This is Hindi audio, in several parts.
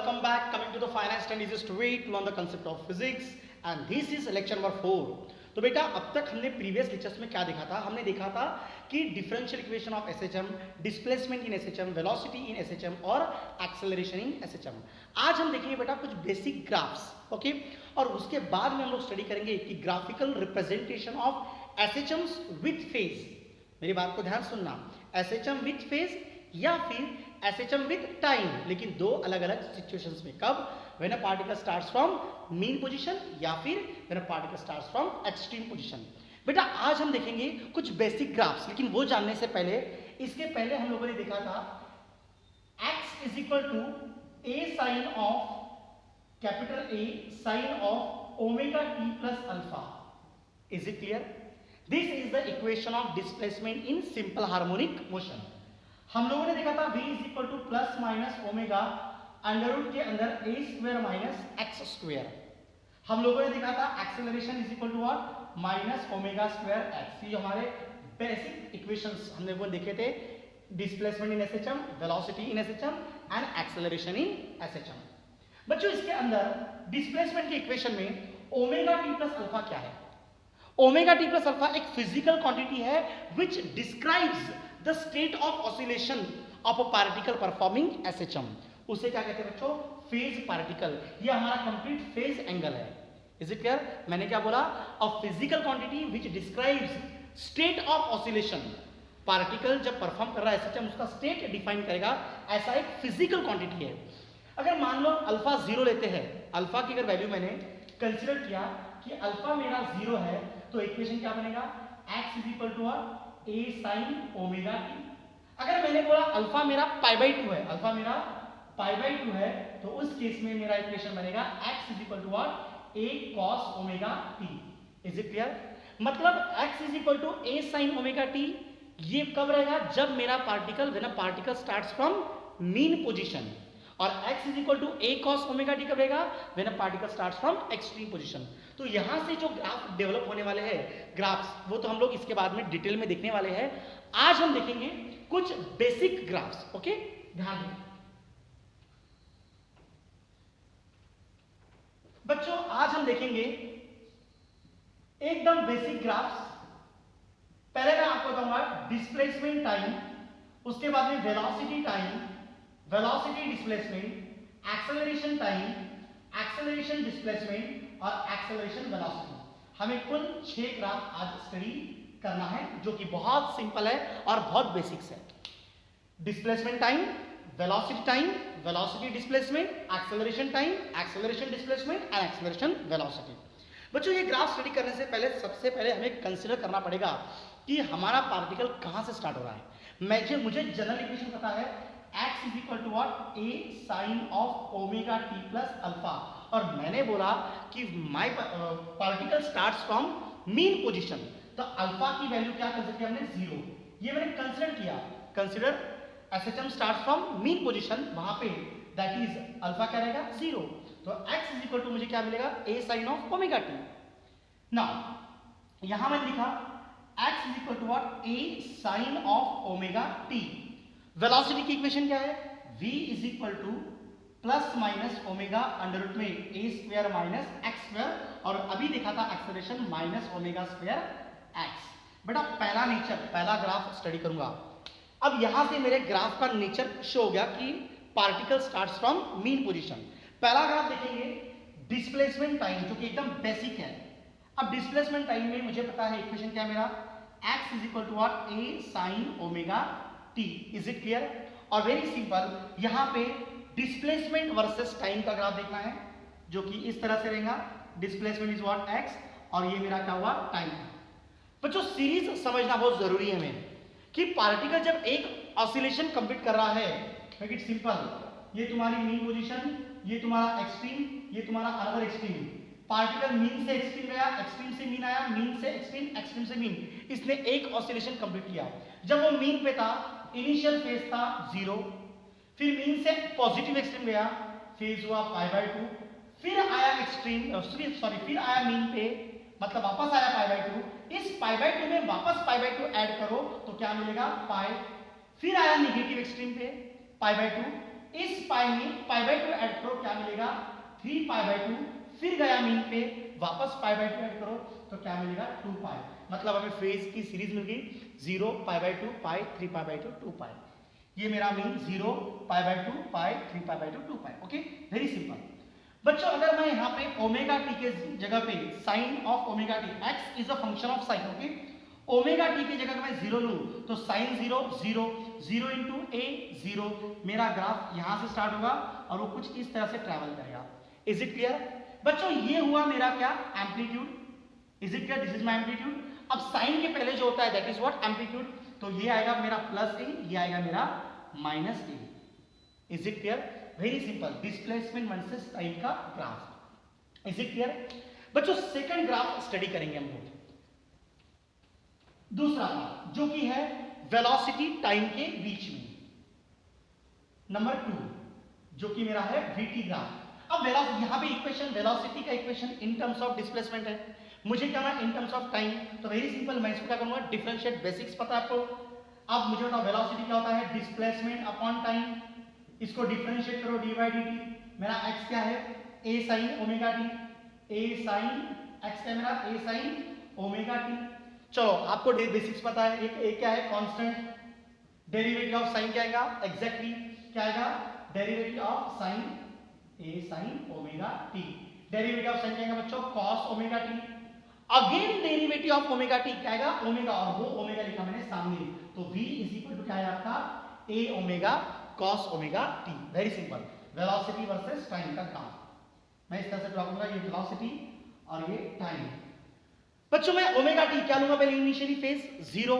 welcome back. Coming to the finance and easiest way to learn the concept of physics, and this is lecture number 4. तो बेटा अब तक हमने प्रीवियस लेक्चर्स में क्या देखा था? हमने देखा था कि differential equation of SHM, displacement in SHM, velocity in SHM और एक्सेलरेशन इन एसएचएम. आज हम देखेंगे बेटा कुछ बेसिक ग्राफ्स, ओके, और उसके बाद में हम लोग स्टडी करेंगे कि graphical representation of SHMs with phase. मेरी बात को ध्यान सुनना, एसएचएम विथ फेज या फिर एसएचएम विथ टाइम, लेकिन दो अलग अलग सिचुएशंस में. कब? When a particle starts from mean position या फिर when a particle starts from extreme position. बेटा आज हम देखेंगे कुछ बेसिक ग्राफ्स, लेकिन वो जानने से पहले, इसके पहले हम लोगों ने देखा था x is equal to a sine of capital A sine of omega t plus alpha. Is it clear? This is the equation of displacement in simple harmonic motion. हम लोगों ने देखा था v is equal to plus minus omega under root के अंदर a square minus x square. हम लोगों ने देखा था acceleration is equal to what? Minus omega square x. ये हमारे बेसिक इक्वेशंस हमने वो देखे थे, displacement in SHM, velocity in SHM and acceleration in SHM. बच्चों इसके अंदर डिस्प्लेसमेंट के इक्वेशन में ओमेगा टी प्लस अल्फा क्या है? ओमेगा टी प्लस अल्फा एक फिजिकल क्वांटिटी है which describes the state of oscillation of a particle performing SHM. उसे क्या कहते हैं बच्चों? Phase particle. ये हमारा कंप्लीट फेज एंगल है. Is it clear? मैंने क्या बोला? A physical quantity which describes state of oscillation. Particle जब परफॉर्म कर रहा है एसएचएम, उसका स्टेट डिफाइन करेगा. ऐसा एक फिजिकल क्वांटिटी है. अगर मान लो अल्फा 0 लेते हैं, अल्फा की अगर वैल्यू मैंने कंसीडर किया कि अल्फा मेरा 0 है, तो इक्वेशन क्या बनेगा? x is equal to a sin omega t. अगर मैंने बोला अल्फा मेरा π/2 है, अल्फा मेरा π/2 है, तो उस केस में मेरा इक्वेशन बनेगा x is equal to a cos omega t. Is it clear? मतलब x is equal to a sin omega t. ये कब रहेगा? जब मेरा particle, when a particle starts from mean position. और x is equal to a cos omega t कब रहेगा? When a particle starts from extreme position. तो यहां से जो ग्राफ डेवलप होने वाले हैं, ग्राफ्स, वो तो हम लोग इसके बाद में डिटेल में देखने वाले हैं. आज हम देखेंगे कुछ बेसिक ग्राफ्स. ओके, ध्यान दें बच्चों. आज हम देखेंगे एकदम बेसिक ग्राफ्स. पहले मैं आपको बताऊंगा डिस्प्लेसमेंट टाइम, उसके बाद में velocity time, velocity displacement, acceleration time, acceleration displacement और एक्सेलरेशन वेलोसिटी. हमें कुल 6 ग्राफ आज स्टडी करना है, जो कि बहुत सिंपल है और बहुत बेसिक्स है. Displacement time, velocity time, velocity displacement, acceleration time, acceleration displacement and acceleration velocity. बच्चों ये ग्राफ स्टडी करने से पहले सबसे पहले हमें कंसीडर करना पड़ेगा कि हमारा पार्टिकल कहां से स्टार्ट हो रहा है. मुझे जनरल इक्वेशन पता है, x is equal to what? a sine of omega t plus alpha. और मैंने बोला कि my particle starts from mean position, तो अल्फा की वैल्यू क्या कंसीडर किया हमने? 0. ये मैंने कंसीडर किया. Consider SHM starts from mean position, वहां पे दैट इज अल्फा क्या रहेगा? 0. तो x इज इक्वल टू मुझे क्या मिलेगा? a sine of omega t. Now यहां मैंने लिखा x is equal to what? a sine of omega t. Velocity की इक्वेशन क्या है? v is equal to plus minus omega under root में a square minus x square, और अभी देखा था acceleration minus omega square x. बेटा पहला नेचर, पहला ग्राफ स्टडी करूंगा. अब यहां से मेरे ग्राफ का नेचर शो हो गया कि particle starts from mean position. पहला ग्राफ देखेंगे डिस्प्लेसमेंट टाइम, जो कि एकदम बेसिक है. अब डिस्प्लेसमेंट टाइम में मुझे पता है इक्वेशन क्या है मेरा? x is equal to what? a sine omega t. Is it clear? और वेरी सिंपल, यहां पे डिस्प्लेसमेंट वर्सेस टाइम का ग्राफ देखना है, जो कि इस तरह से रहेगा. Displacement is what? x, और ये मेरा क्या हुआ? टाइम. बच्चों सीरीज समझना बहुत जरूरी है हमें, कि पार्टिकल जब एक ऑसिलेशन कंप्लीट कर रहा है, मेक इट सिंपल, ये तुम्हारी मीन पोजीशन, ये तुम्हारा एक्सट्रीम, ये तुम्हारा अनदर एक्सट्रीम. पार्टिकल मीन से एक्सट्रीम गया, एक्सट्रीम से मीन आया, मीन से एक्सट्रीम, एक्सट्रीम से मीन. इसने एक ऑसिलेशन कंप्लीट किया. जब वो मीन पे था, इनिशियल फेज था 0, फिर मीन से पॉजिटिव एक्सट्रीम गया, फेज हुआ π/2, फिर आया एक्सट्रीम, फिर आया मीन पे, मतलब वापस आया π/2. इस π/2 में वापस π/2 ऐड करो तो क्या मिलेगा? पाई. फिर आया नेगेटिव एक्सट्रीम पे π/2, इस पाई में पाई बाय 2 ऐड करो, क्या मिलेगा 3 पाई बाय 2, फिर गया मीन पे, वापस पाई बाय 2 ऐड करो तो क्या मिलेगा 2 पाई। मतलब हमें फेज की सीरीज मिल गई 0 पाई बाय 2 पाई, 3 पाई बाय 2 2 पाई। ये मेरा mean 0 pi by 2 pi, 3 pi by 2 2 pi. Okay, very simple. बच्चों अगर मैं यहाँ पे ओमेगा टी के जगह पे sine of omega t, x is a function of sine, okay, omega t की जगह मैं 0 लूं तो साइन 0 0 0 इंटू ए 0, मेरा ग्राफ यहां से स्टार्ट होगा और वो कुछ इस तरह से ट्रैवल करेगा। इज इट क्लियर बच्चों? ये हुआ मेरा क्या amplitude. Is it clear? This is my amplitude. अब साइन के पहले जो होता है दैट इज व्हाट एम्पलीट्यूड, तो ये आएगा मेरा प्लस ए, ये आएगा मेरा minus A. Is it clear? Very simple, displacement versus time का ग्राफ। इज इट क्लियर बच्चों? सेकंड ग्राफ स्टडी करेंगे हम लोग, दूसरा ग्राफ जो कि है वेलोसिटी टाइम के बीच में, नंबर 2, जो कि मेरा है वीटी ग्राफ। अब वेलोसिटी, यहां पे इक्वेशन, वेलोसिटी का equation in terms of displacement है, मुझे क्या है इन टर्म्स ऑफ टाइम। तो वेरी सिंपल, मैं इसको क्या करूंगा, डिफरेंशिएट, बेसिक्स पता है आपको। अब मुझे बताओ वेलोसिटी क्या होता है, डिस्प्लेसमेंट अपॉन टाइम। इसको डिफरेंशिएट करो, डी बाई डी टी। मेरा एक्स क्या है, ए साइन ओमेगा टी, ए साइन एक्स क्या मेरा ए साइन ओमेगा टी। चलो आपको बेसिक्स पता है, एक क्या है कांस्टेंट, डेरिवेटिव ऑफ साइन क्या आएगा, एग्जैक्टली क्या आएगा, derivative of sine A sine omega T. Derivative of sine क्या आएगा बच्चों, cos omega T. Again derivative of omega T क्या आएगा, ओमेगा, और वो ओमेगा लिखा मैंने सामने, तो v इज इक्वल टू क्या है आपका A omega cos omega T. Very simple, velocity versus time का ग्राफ मैं इस तरह से ड्रॉ करूंगा, ये वेलोसिटी और ये टाइम। बच्चों मैं ओमेगा टी क्या लूंगा पहले, इनिशियली फेज 0।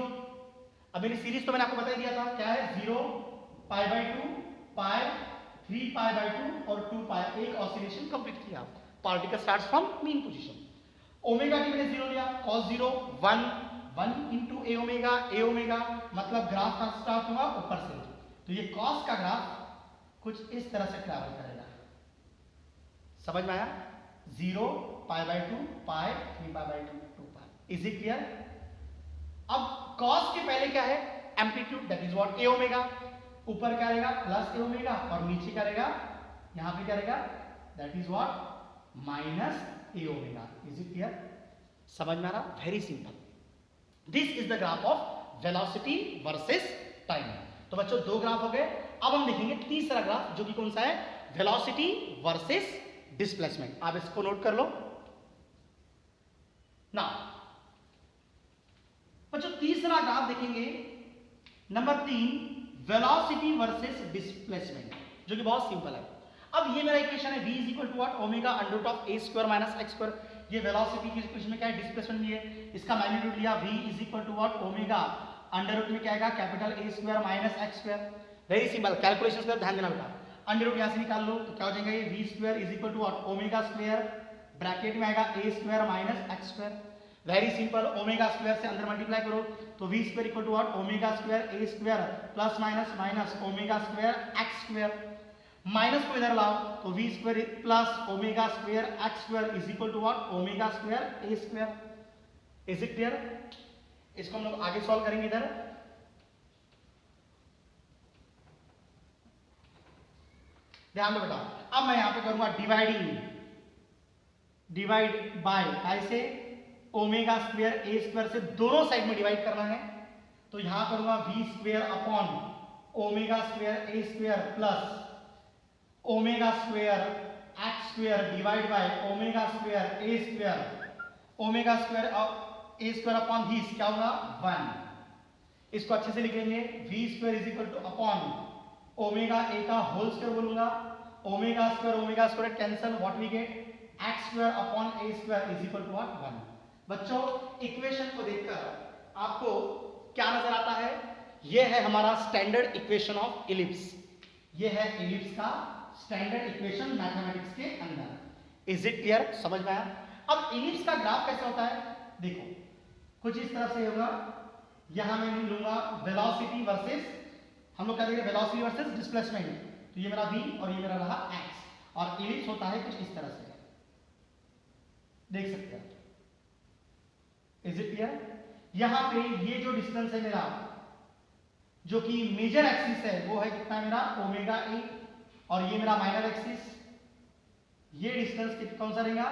अब मेरी सीरीज तो मैंने आपको बता दिया था क्या है, 0 पाई बाय 2 पाई, 3 पाई बाय 2 और 2 पाई। एक ऑसिलेशन कंप्लीट किया, particle starts from mean position. Omega T मैंने 0 लिया, cos 0 1 1 इंटू ए ओमेगा, मतलब ग्राफ का स्टार्ट होगा ऊपर से, तो ये cos का ग्राफ कुछ इस तरह से ट्रैवल करेगा। समझ में आया? 0 पाई by 2 pi, 3 pi by 2 2 pi. Is it clear? अब cos के पहले क्या है, amplitude, that is what A omega. ऊपर क्या रहेगा, प्लस ए ओमेगा, और नीचे क्या रहेगा, यहां पे क्या रहेगा, that is what minus A omega. Is it clear? समझ में आ रहा? Very simple, this is the graph of velocity versus time. तो बच्चों 2 ग्राफ हो गए। अब हम देखेंगे तीसरा ग्राफ जो कि कौन सा है, वेलोसिटी वर्सेस डिस्प्लेसमेंट। आप इसको नोट कर लो ना बच्चों। तीसरा ग्राफ देखेंगे नंबर 3, वेलोसिटी वर्सेस डिस्प्लेसमेंट, जो कि बहुत सिंपल है। अब ये मेरा इक्वेशन है v is equal to what, omega under root of a square minus x square. ये वेलोसिटी की इक्वेशन में क्या है, डिस्प्लेसमेंट भी है। इसका मैग्नीट्यूड लिया v is equal to what, omega under root में क्या आएगा, capital A square minus x square. Very simple, calculations का ध्यान देना बेटा। अंडर रूट यहां से निकाल लो तो क्या हो जाएगा, ये v square is equal to what, omega square bracket में आएगा A square minus x square. Very simple, omega square से अंदर मल्टीप्लाई करो तो v square equal to what, omega square A square plus minus minus omega square X square. Minus को इधर लाओ तो v square plus omega square X square is equal to what, omega square A square. Is it clear? इसको हम लोग आगे सॉल्व करेंगे इधर। ध्यान दो बेटा, अब मैं यहां पे करूंगा डिवाइडिंग, डिवाइड बाय, ऐसे ओमेगा स्क्वायर ए स्क्वायर से दोनों साइड में डिवाइड करना है, तो यहां करूंगा v square upon omega square A square plus omega square X square divide by omega square A square, omega square A square upon v क्या होगा 1। इसको अच्छे से लिख लेंगे, v square is equal to upon omega a का होल स्क्वायर बोलूंगा, omega square cancel, what we get, x square upon a square is equal to what 1। बच्चों इक्वेशन को देखकर आपको क्या नजर आता है, यह है हमारा स्टैंडर्ड इक्वेशन ऑफ इलिप्स। यह है इलिप्स का स्टैंडर्ड इक्वेशन मैथमेटिक्स के अंदर। Is it clear? समझ में आया? अब इलिप्स का ग्राफ कैसे होता है, देखो कुछ इस तरह से होगा। यहां मैं लूंगा वेलोसिटी वर्सेस, हम लोग क्या देंगे, वेलोसिटी वर्सेस डिस्प्लेसमेंट, तो ये मेरा v और ये मेरा रहा x, और इलिप्स होता है कुछ इस तरह से, देख सकते हैं। Is it clear? यहां पे ये जो डिस्टेंस है मेरा, जो कि मेजर एक्सिस है, वो है कितना मेरा ओमेगा ए, और ये मेरा माइनर एक्सिस, ये डिस्टेंस कौन सा रहेगा,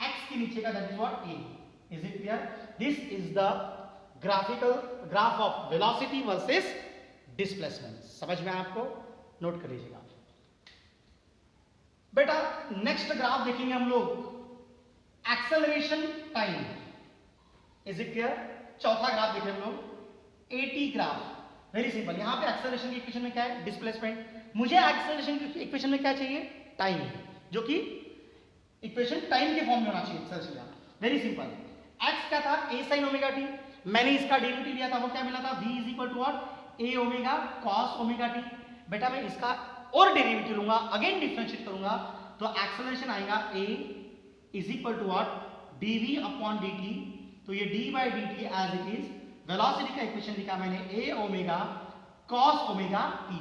x के नीचे का, that is what a. Is it clear? This is the graph of velocity versus displacement. समझ में आपको? नोट कर लीजिएगा बेटा. नेक्स्ट ग्राफ देखेंगे हम लोग, acceleration time. Is it clear? चौथा ग्राफ देखें हम लोग, एटी ग्राफ. Very simple. यहां पे एक्सेलरेशन की इक्वेशन में क्या है, डिस्प्लेसमेंट. मुझे एक्सेलरेशन की इक्वेशन में क्या चाहिए, टाइम, जो कि इक्वेशन टाइम के फॉर्म में होना चाहिए एक्सेलरेशन का. Very simple. x क्या था, a sin ओमेगा t. मैंने इसका डेरिवेटिव लिया था, वो क्या मिला था, v is equal to what, a omega cos omega t. बेटा मैं इसका और डेरिवेटिव लूंगा, अगेन डिफरेंशिएट करूंगा, तो एक्सेलरेशन आएगा a is equal to what, dv upon dt. तो ये d by dt as it is. Velocity का इक्वेशन लिखा मैंने a omega cos omega t.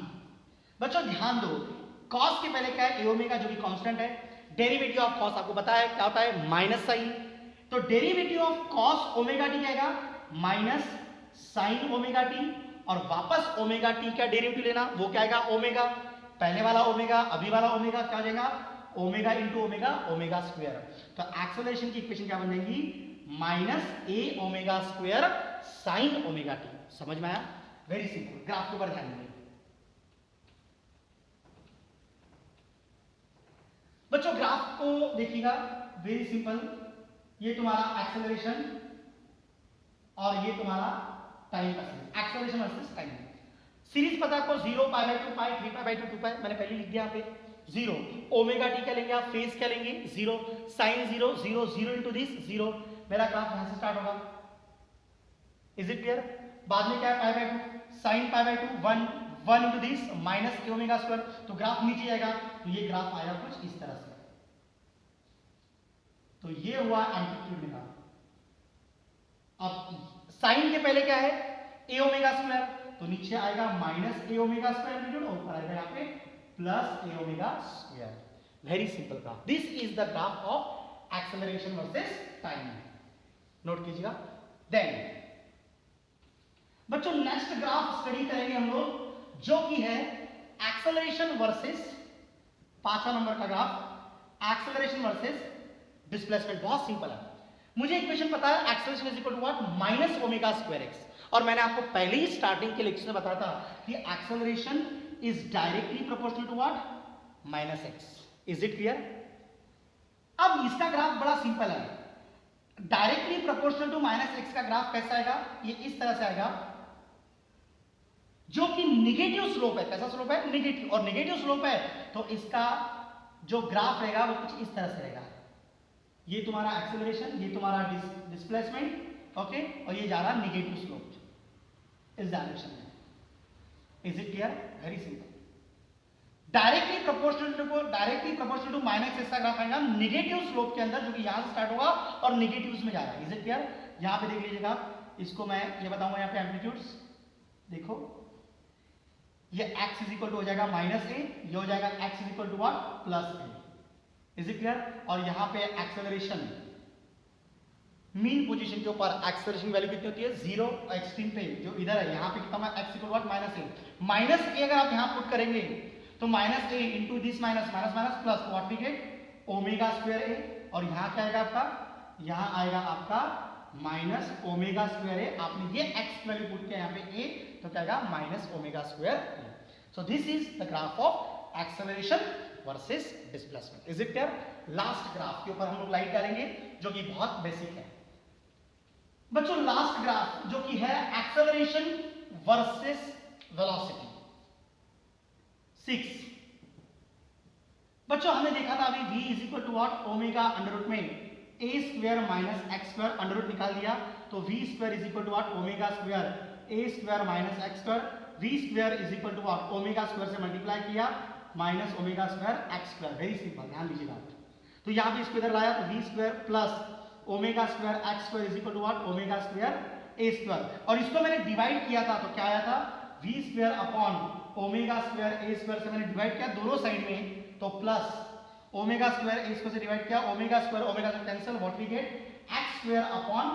बच्चों ध्यान दो, cos के पहले क्या है, a ओमेगा जो कि कांस्टेंट है. डेरिवेटिव ऑफ cos आपको पता है क्या होता है, माइनस साइन. तो derivative of cos omega t क्या आएगा, माइनस साइन ओमेगा t. और वापस ओमेगा t का डेरिवेटिव लेना, वो क्या आएगा, ओमेगा. पहले वाला ओमेगा, अभी वाला ओमेगा क्या हो जाएगा, omega into omega, omega square. तो एक्सेलरेशन की इक्वेशन क्या बन जाएगी, minus a omega square sine omega t. समझ में आया? Very simple. ग्राफ के ऊपर ध्यान देंगे बच्चों. ग्राफ को देखिएगा, वेरी सिंपल. ये तुम्हारा एक्सेलरेशन और ये तुम्हारा टाइम का series, acceleration versus time. Series पता है आपको, 0 पाई बाय 2 पाई, 3 पाई बाय 2 2 पाई. मैंने पहले लिख दिया यहाँ पे 0. ओमेगा टी क्या लेंगे आप, फेज क्या लेंगे, 0. Sine 0 0 0 into this 0. मेरा ग्राफ यहां से स्टार्ट होगा. Is it clear? बाद में क्या है, pi by 2, sine pi by 2 1 1 into this minus a omega square. तो ग्राफ नीचे जाएगा. तो ये ग्राफ आया कुछ इस तरह से. तो ये हुआ एम्पलीट्यूड में. अब साइन के पहले क्या है, a ओमेगा स्क्वायर. तो नीचे आएगा minus a omega square amplitude, और ऊपर आएगा यहाँ पे plus a omega square. Very simple graph. This is the graph of acceleration versus time. Note कीजिएगा. देन बच्चों नेक्स्ट ग्राफ स्टडी करेंगे हम लोग, जो कि है एक्सेलरेशन वर्सेस, 5वां नंबर का ग्राफ, एक्सेलरेशन वर्सेस डिस्प्लेसमेंट. बहुत सिंपल है. मुझे इक्वेशन पता है, acceleration is equal to what, minus omega square x. और मैंने आपको पहले ही स्टार्टिंग के लेक्चर में बताया था कि acceleration is directly proportional to what, minus x. Is it clear? अब इसका ग्राफ बड़ा सिंपल है. Directly proportional to minus x का ग्राफ कैसा आएगा, ये इस तरह से आएगा, जो कि निगेटिव स्लोप है. कैसा स्लोप है, निगेटिव. और निगेटिव स्लोप है तो इसका जो ग्राफ रहेगा वो कुछ इस तरह से रहेगा. ये तुम्हारा एक्सेलरेशन, ये तुम्हारा डिस्प्लेसमेंट, ओके. और ये जा रहा निगेटिव स्लोप इस डायरेक्शन में. Is it clear? Very simple. Directly proportional to minus x का ग्राफ आएगा निगेटिव स्लोप के अंदर, जो कि यहां से स्टार्ट होगा और निगेटिव्स में जा रहा है. Is it clear? यहां पे देख लीजिएगा, इसको मैं ये बताऊंगा यहाँ पे एम्पलीट्यूड्स. देखो ये x इज इक्वल टू हो जाएगा माइनस a, ये हो जाएगा x is equal to what, plus a. Is it clear? और यहां पे एक्सेलरेशन मीन पोजीशन के ऊपर एक्सेलरेशन वैल्यू कितनी होती है, 0. एक्सट्रीम पे जो इधर है, यहां पे कितना है, x equal to what, minus a. Minus a अगर आप यहां पुट करेंगे तो minus a into this minus minus minus plus, what we get, omega square a. और यहां क्या आएगा आपका, यहां आएगा आपका माइनस ओमेगा स्क्वायर a. आपने ये x वैल्यू पुट किया यहां पे a, तो क्या आएगा, minus omega square a. So this is the graph of acceleration versus displacement. Is it clear? Last graph के ऊपर हम लोग लाइट डालेंगे, जो कि बहुत बेसिक है बच्चों. लास्ट ग्राफ जो कि है एक्सेलरेशन वर्सेस वेलोसिटी, 6. बच्चों हमने देखा था अभी v is equal to what, omega under root में a square minus x square, under root निकाल दिया. तो v square is equal to what, omega square a square minus x square. v square is equal to what, omega square से मल्टीप्लाई किया minus omega square x square. Very simple, ध्यान दीजिएगा. तो यहां पे इसको इधर लाया तो v square plus omega square x square is equal to what, omega square a square. और इसको मैंने डिवाइड किया था, तो क्या आया था, v square upon omega square a square से मैंने डिवाइड किया दोनों साइड में, तो plus omega square a square से डिवाइड किया, ओमेगा स्क्वायर ओमेगा से cancel, what we get, x square upon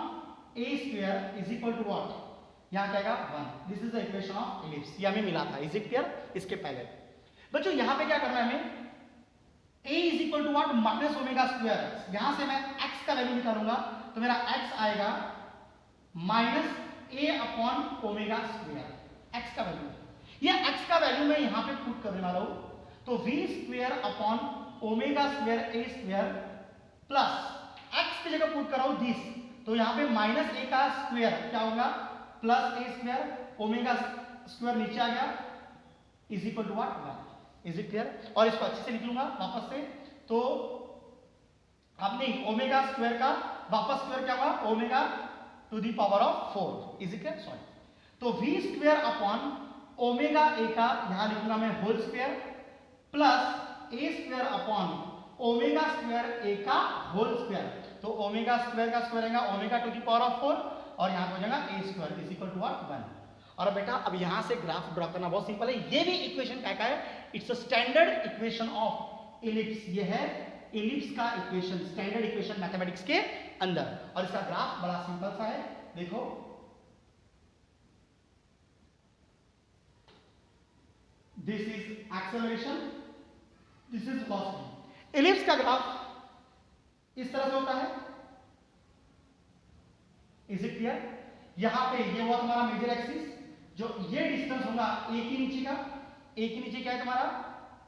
a square is equal to what, यहां क्या आएगा, 1. This is the equation of ellipse. ये हमें मिला था. Is it clear? इसके पहले बच्चों यहां पे क्या करना है हमें, a is equal to what, minus omega square x. यहां से मैं x का वैल्यू निकालूंगा तो मेरा x आएगा minus a upon omega square x का वैल्यू। ये x का वैल्यू मैं यहां पे पुट करने वाला हूं, तो v square upon omega square a square plus x की जगह पुट कर रहा हूं दिस, तो यहां पे माइनस a का स्क्वायर क्या होगा plus a square, omega square नीचे आ गया is equal to what 1। Is it clear? और इसको अच्छे से लिख लूंगा वापस से, तो अब नहीं, ओमेगा स्क्वायर का वापस स्क्वायर क्या होगा omega to the power of 4। Is it clear? Sorry, तो v square upon omega a का यहां लिखूंगा मैं whole square plus a square upon omega square a का होल स्क्वायर, तो ओमेगा स्क्वायर का स्क्वायर आएगा omega to the power of 4 और यहां पे हो जाएगा a square is equal to what 1। और बेटा अब यहां से ग्राफ ड्रॉ करना बहुत सिंपल है, ये भी इक्वेशन क्या है, it's a standard equation of ellipse. ये है इलिप्स का इक्वेशन, स्टैंडर्ड इक्वेशन मैथमेटिक्स के अंदर, और इसका ग्राफ बड़ा सिंपल सा है, देखो this is acceleration, this is velocity. Ellipse का ग्राफ इस तरह से होता है। Is it clear? यहां पे ये हुआ तुम्हारा मेजर एक्सिस, जो ये डिस्टेंस होगा a के नीचे का, a के नीचे क्या है तुम्हारा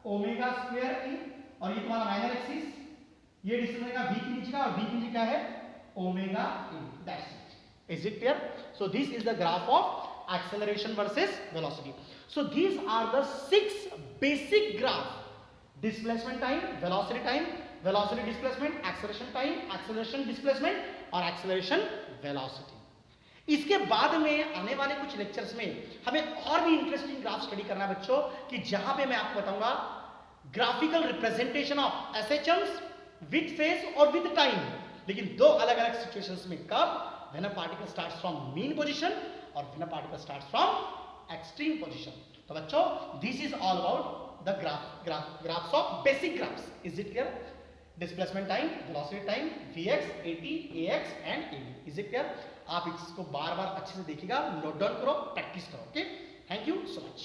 ओमेगा स्क्वायर a, और ये तुम्हारा माइनर एक्सिस, ये डिस्टेंस रहेगा v के नीचे का, और v के नीचे क्या है omega a। That's it. Is it clear? So this is the graph of acceleration versus velocity. So these are the 6 basic graph, displacement time, velocity time, velocity displacement, acceleration time, acceleration displacement और एक्सेलरेशन वेलोसिटी। इसके बाद में आने वाले कुछ लेक्चर्स में हमें और भी इंटरेस्टिंग ग्राफ स्टडी करना है बच्चों, कि जहां पे मैं आपको बताऊंगा graphical representation of SHMs with phase और विद टाइम, लेकिन दो अलग अलग सिचुएशंस में, कब, when a particle starts from mean position और when a particle starts from extreme position. तो बच्चों this is all about the graphs of basic graphs. Is it clear? Displacement time, velocity time, vx, at, ax and ab। Is it clear? आप इसको बार बार अच्छे से देखिएगा, नोट डाउन करो, प्रैक्टिस करो। Okay, thank you so much.